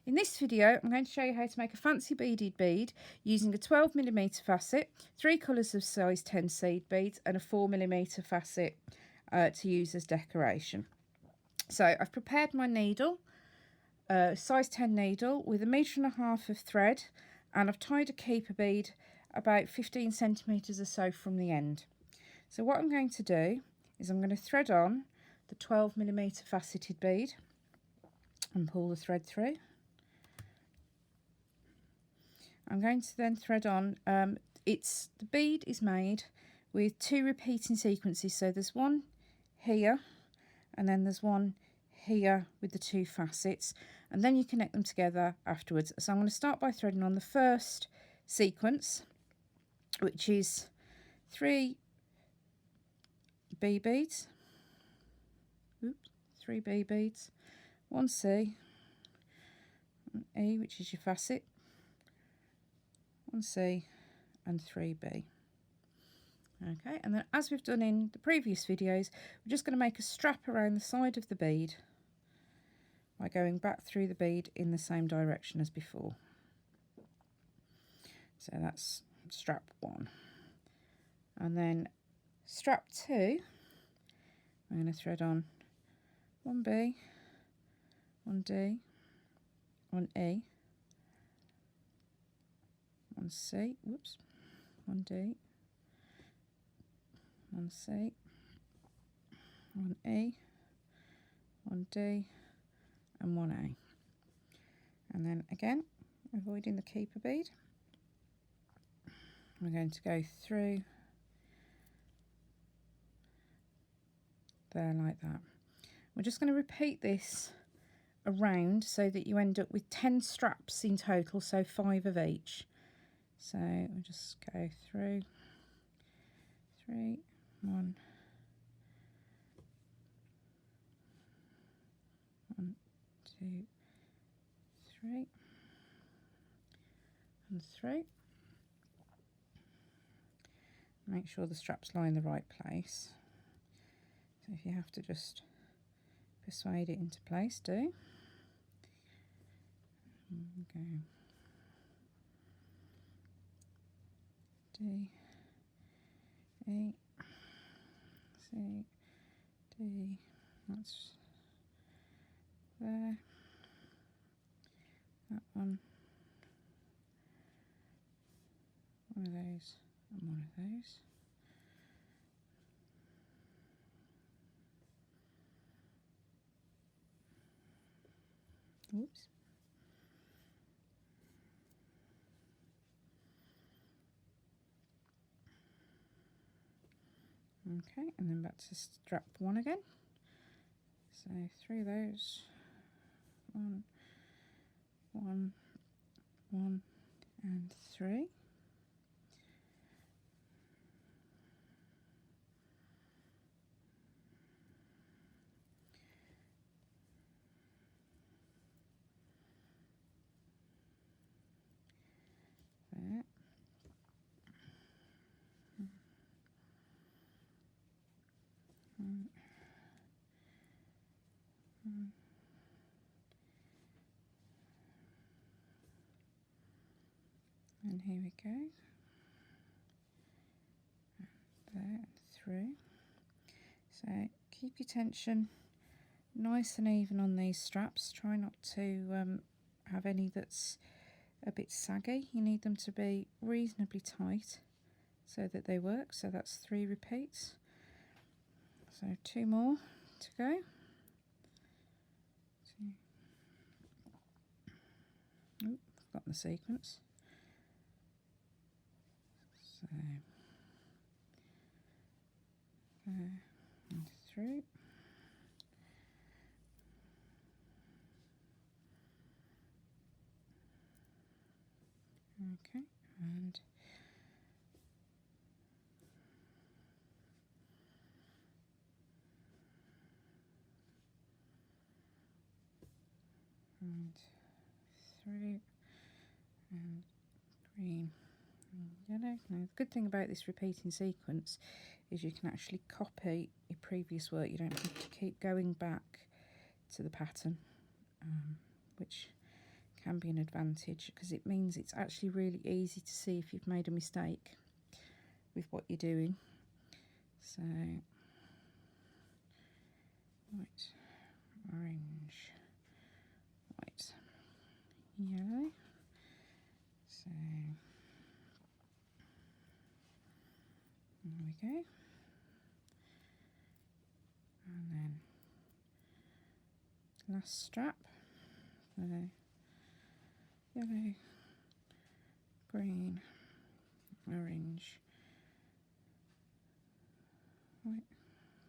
In this video, I'm going to show you how to make a fancy beaded bead using a 12mm facet, 3 colours of size 10 seed beads and a 4mm facet to use as decoration. So I've prepared my needle, size 10 needle with 1.5 meters of thread, and I've tied a keeper bead about 15 centimetres or so from the end. So what I'm going to do is I'm going to thread on the 12mm faceted bead and pull the thread through. I'm going to then thread on, the bead is made with 2 repeating sequences, so there's one here and then there's one here with the 2 facets, and then you connect them together afterwards. So I'm going to start by threading on the first sequence, which is 3 B beads, 3 B beads, 1 C, 1 E, which is your facet, 1 C and 3 B. Okay, and then as we've done in the previous videos, we're just going to make a strap around the side of the bead by going back through the bead in the same direction as before. So that's strap 1. And then strap 2, I'm going to thread on 1 B, 1 D, 1 E, 1 C, 1 D, 1 C, 1 E, 1 D and 1 A. And then again, avoiding the keeper bead, we're going to go through there like that. We're just going to repeat this around so that you end up with 10 straps in total, so 5 of each. So we'll just go through 3, 1, 1, 2, 3, and 3. Make sure the straps lie in the right place. So if you have to just persuade it into place, do. Go D, E, C, D, that's there, that one of those and one of those. Whoops. Okay, and then back to strap 1 again. So 3 of those, 1, 1, 1 and 3. There. And here we go. There and through. So keep your tension nice and even on these straps. Try not to have any that's a bit saggy. You need them to be reasonably tight so that they work. So that's 3 repeats. So 2 more to go. 2. Oh, forgotten the sequence. So there and through. Okay, and through and green and yellow. Now the good thing about this repeating sequence is you can actually copy your previous work. You don't have to keep going back to the pattern, which can be an advantage because it means it's actually really easy to see if you've made a mistake with what you're doing. So white, orange, white, yellow. So there we go. And then last strap. So yellow, green, orange, white,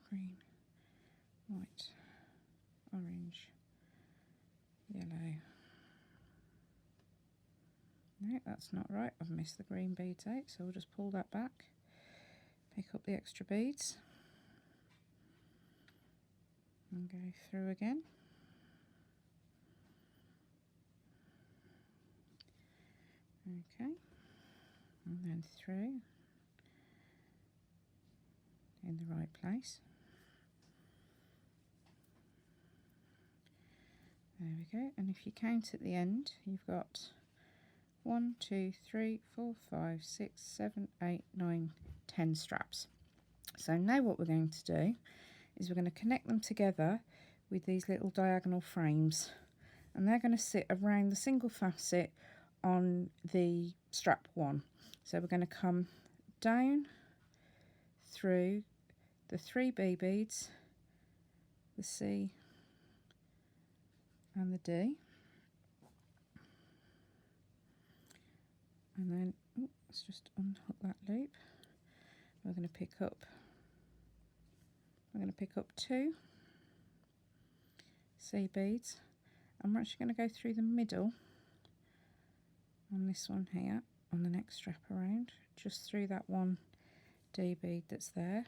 green, white, orange, yellow. No, that's not right. I've missed the green beads out, so we'll just pull that back, pick up the extra beads, and go through again. Okay, and then through in the right place. There we go. And if you count at the end, you've got 1, 2, 3, 4, 5, 6, 7, 8, 9, 10 straps. So now what we're going to do is we're going to connect them together with these little diagonal frames, and they're going to sit around the single facet on the strap 1. So we're going to come down through the 3 B beads, the C and the D, and then let's just unhook that loop. We're going to pick up 2 C beads, and we're actually going to go through the middle on this one here, on the next strap around, just through that 1 D bead that's there,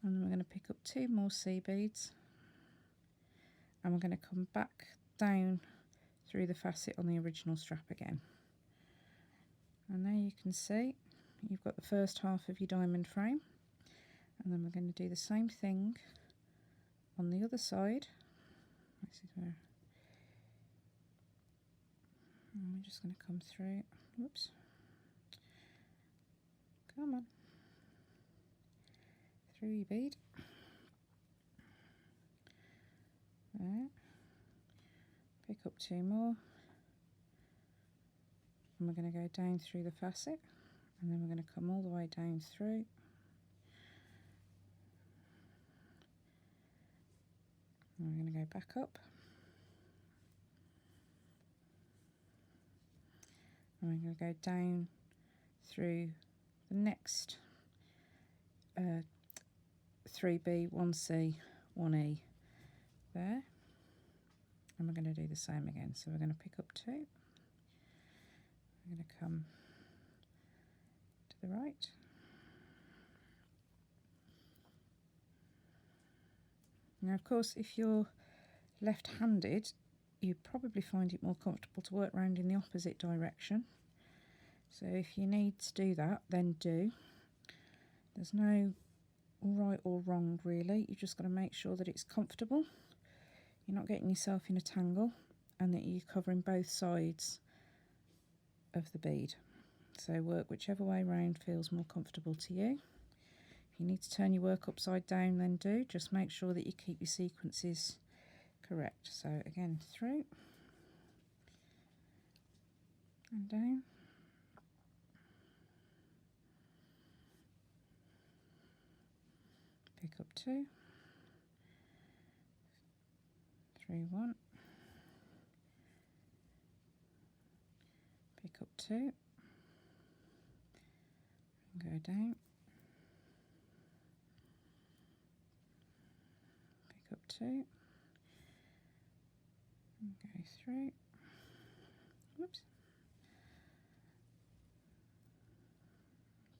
and then we're going to pick up 2 more C beads, and we're going to come back down through the facet on the original strap again. And there you can see you've got the first half of your diamond frame, and then we're going to do the same thing on the other side. This is where, and we're just going to come through. Whoops, come on, through your bead there, pick up 2 more, and we're going to go down through the facet, and then we're going to come all the way down through, and we're going to go back up, and we're going to go down through the next 3B, 1C, 1E there, and we're going to do the same again. So we're going to pick up 2, we're going to come to the right, now of course if you're left-handed you probably find it more comfortable to work round in the opposite direction, so if you need to do that then do. There's no right or wrong really, you've just got to make sure that it's comfortable, you're not getting yourself in a tangle, and that you're covering both sides of the bead. So work whichever way round feels more comfortable to you. If you need to turn your work upside down then do, just make sure that you keep your sequences correct. So again, through and down, pick up 2, through 1, pick up 2, and go down, pick up 2, and go through, whoops,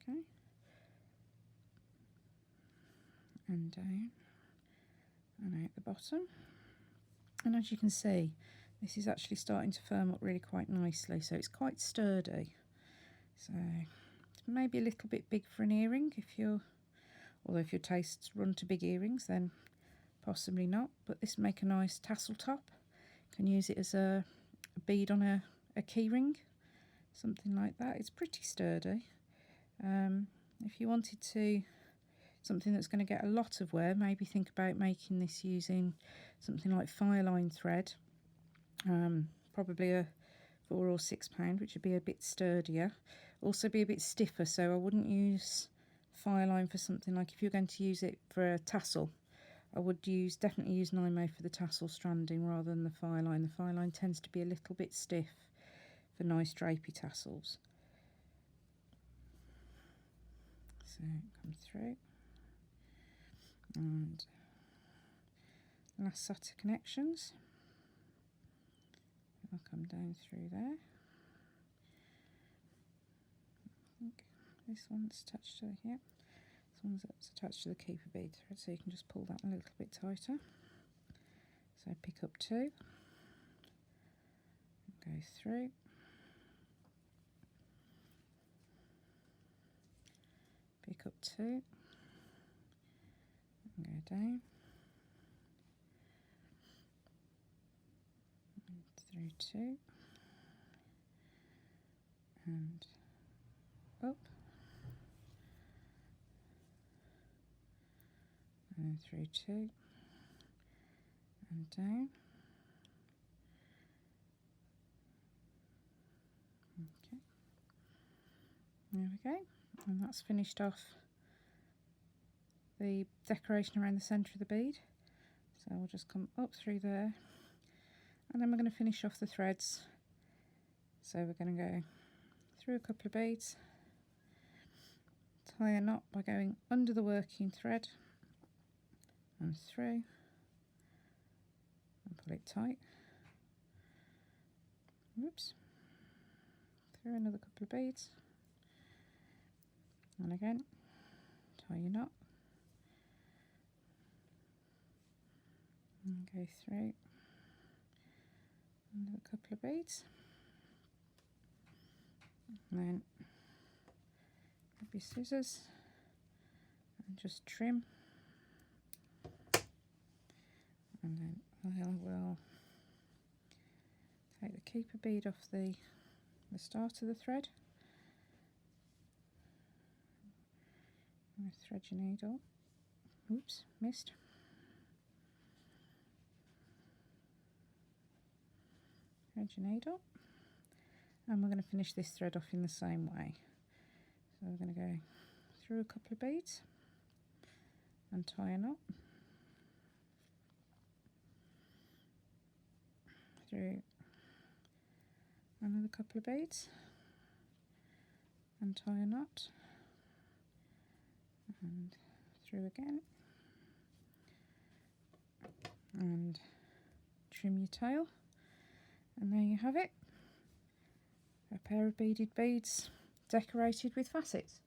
okay, and down and out the bottom. And as you can see, this is actually starting to firm up really quite nicely, so it's quite sturdy. So it's maybe a little bit big for an earring although if your tastes run to big earrings then possibly not, but this make a nice tassel top. You can use it as a bead on a key ring, something like that. It's pretty sturdy. If you wanted to, something that's going to get a lot of wear, maybe think about making this using something like fireline thread, probably a £4 or £6, which would be a bit sturdier, also be a bit stiffer. So I wouldn't use fireline for something like, if you're going to use it for a tassel, I would definitely use 9 for the tassel stranding rather than the fireline. The fireline tends to be a little bit stiff for nice drapey tassels. So come through, and last set of connections, I'll come down through there. I think this one's attached to here. This one's attached to the keeper bead thread, so you can just pull that a little bit tighter. So pick up 2, go through, pick up 2, and go down, and through 2, and up, and through 2, and down. Okay, there we go, and that's finished off the decoration around the centre of the bead. So we'll just come up through there, and then we're going to finish off the threads. So we're going to go through a couple of beads, tie a knot by going under the working thread and through, and pull it tight. Whoops. Through another couple of beads, and again tie your knot and go through another couple of beads, and then grab your scissors and just trim, and then I will take the keeper bead off the start of the thread, and thread your needle. Oops, missed. Thread your needle, and we're going to finish this thread off in the same way. So we're going to go through a couple of beads and tie a knot, through another couple of beads and tie a knot, and through again, and trim your tail, and there you have it, a pair of beaded beads decorated with facets.